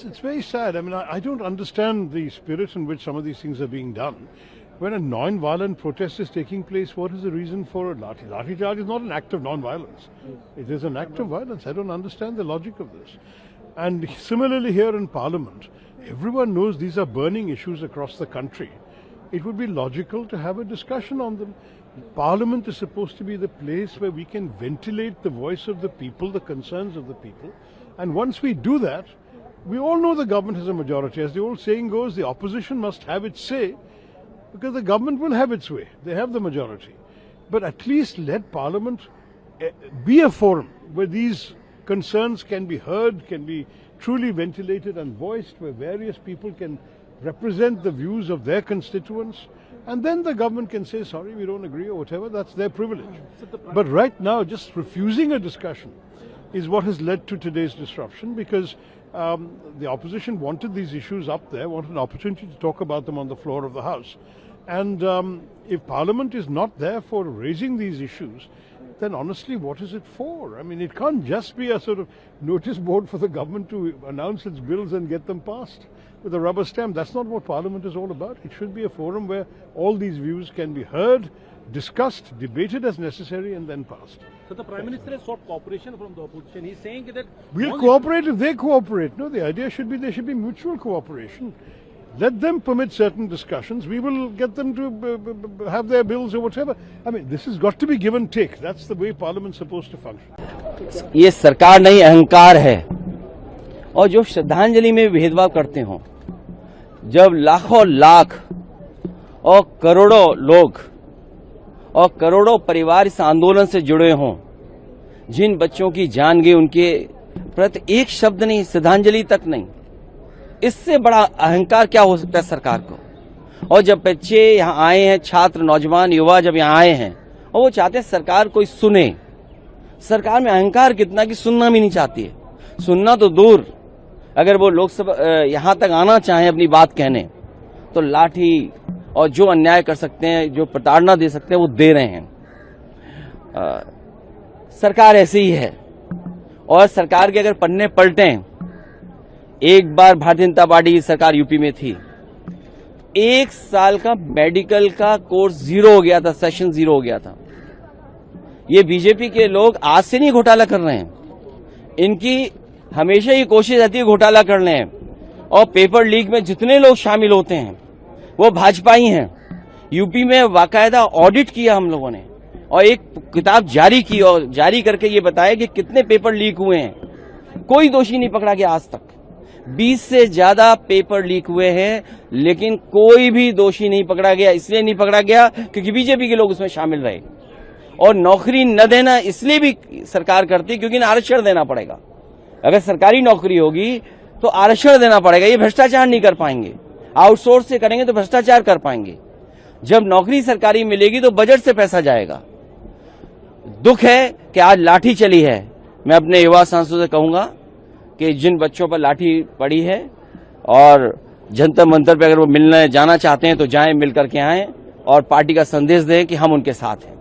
it's very sad. I mean, I don't understand the spirit in which some of these things are being done. When a non-violent protest is taking place, what is the reason for a lathi charge? Is not an act of non-violence. It is an act of violence. I don't understand the logic of this. And similarly here in Parliament, everyone knows these are burning issues across the country. It would be logical to have a discussion on them. Parliament is supposed to be the place where we can ventilate the voice of the people, the concerns of the people. And once we do that, we all know the government has a majority. As the old saying goes, the opposition must have its say, because the government will have its way. They have the majority. But at least let Parliament be a forum where these concerns can be heard, can be truly ventilated and voiced, where various people can represent the views of their constituents, and then the government can say, sorry, we don't agree or whatever, that's their privilege. But right now, just refusing a discussion is what has led to today's disruption, because the opposition wanted these issues up there, wanted an opportunity to talk about them on the floor of the House. And if Parliament is not there for raising these issues, then honestly, what is it for? I mean, it can't just be a sort of notice board for the government to announce its bills and get them passed with a rubber stamp. That's not what Parliament is all about. It should be a forum where all these views can be heard, discussed, debated as necessary, and then passed. So the Prime Minister has sought cooperation from the opposition. He's saying that we'll cooperate if they cooperate. No, the idea should be there should be mutual cooperation. Let them permit certain discussions. We will get them to have their bills or whatever. I mean, this has got to be give and take. That's the way Parliament's supposed to function. ये सरकार नहीं, अहंकार है। और जो श्रद्धांजलि में भेदभाव करते हों, जब लाखों लाख और करोड़ों लोग और करोड़ों परिवार इस आंदोलन से जुड़े हों, जिन बच्चों की जान गई, उनके प्रति एक शब्द नहीं, श्रद्धांजलि तक नहीं, इससे बड़ा अहंकार क्या हो सकता है सरकार को? और जब बच्चे यहाँ आए हैं, छात्र, नौजवान, युवा जब यहाँ आए हैं और वो चाहते हैं सरकार कोई सुने, सरकार में अहंकार कितना कि सुनना भी नहीं चाहती है। सुनना तो दूर, अगर वो लोकसभा यहाँ तक आना चाहें अपनी बात कहने, तो लाठी और जो अन्याय कर सकते हैं, जो प्रताड़ना दे सकते हैं, वो दे रहे हैं। सरकार ऐसी ही है। और सरकार के अगर पन्ने पलटें, एक बार भारतीय जनता पार्टी की सरकार यूपी में थी, 1 साल का मेडिकल का कोर्स जीरो हो गया था, सेशन जीरो हो गया था। ये बीजेपी के लोग आज से नहीं घोटाला कर रहे हैं, इनकी हमेशा ये कोशिश रहती है घोटाला कर लें। और पेपर लीक में जितने लोग शामिल होते हैं वो भाजपाई हैं। यूपी में बाकायदा ऑडिट किया हम लोगों ने और एक किताब जारी की और जारी करके ये बताया कि कितने पेपर लीक हुए हैं। कोई दोषी नहीं पकड़ा गया आज तक। 20 से ज्यादा पेपर लीक हुए हैं, लेकिन कोई भी दोषी नहीं पकड़ा गया। इसलिए नहीं पकड़ा गया क्योंकि बीजेपी के लोग उसमें शामिल रहे। और नौकरी न देना इसलिए भी सरकार करती क्योंकि आरक्षण देना पड़ेगा। अगर सरकारी नौकरी होगी तो आरक्षण देना पड़ेगा। ये भ्रष्टाचार नहीं कर पाएंगे। आउटसोर्स से करेंगे तो भ्रष्टाचार कर पाएंगे। जब नौकरी सरकारी मिलेगी तो बजट से पैसा जाएगा। दुख है कि आज लाठी चली है। मैं अपने युवा सांसदों से कहूंगा कि जिन बच्चों पर लाठी पड़ी है और जंतर मंतर पे अगर वो मिलने जाना चाहते हैं तो जाएं, मिल करके आएं और पार्टी का संदेश दें कि हम उनके साथ हैं।